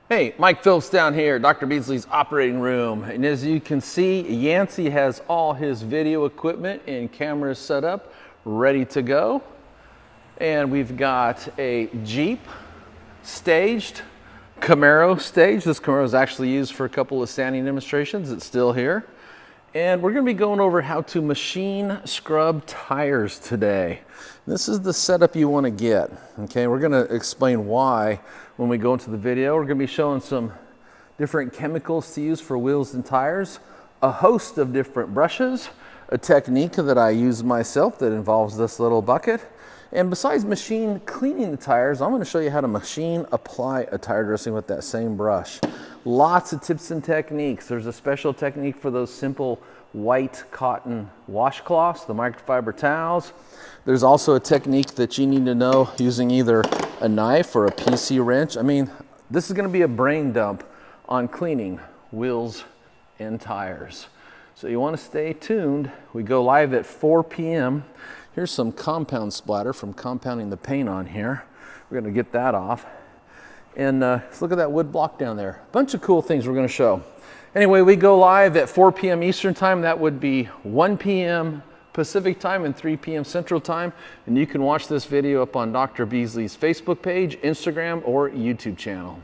Hey, Mike Phillips down here, Dr. Beasley's operating room. And as you can see, Yancy has all his video equipment and cameras set up, ready to go. And we've got a Jeep staged, Camaro staged. This Camaro is actually used for a couple of standing demonstrations. It's still here. And we're gonna be going over how to machine scrub tires today. This is the setup you wanna get, okay? We're gonna explain why when we go into the video. We're gonna be showing some different chemicals to use for wheels and tires, a host of different brushes, a technique that I use myself that involves this little bucket. And besides machine cleaning the tires, I'm gonna show you how to machine apply a tire dressing with that same brush. Lots of tips and techniques. There's a special technique for those simple white cotton washcloths, the microfiber towels. There's also a technique that you need to know using either a knife or a PC wrench. I mean, this is gonna be a brain dump on cleaning wheels and tires. So you wanna stay tuned. We go live at 4 p.m. Here's some compound splatter from compounding the paint on here. We're gonna get that off. And let's look at that wood block down there. Bunch of cool things we're gonna show. Anyway, we go live at 4 p.m. Eastern time. That would be 1 p.m. Pacific time and 3 p.m. Central time. And you can watch this video up on Dr. Beasley's Facebook page, Instagram, or YouTube channel.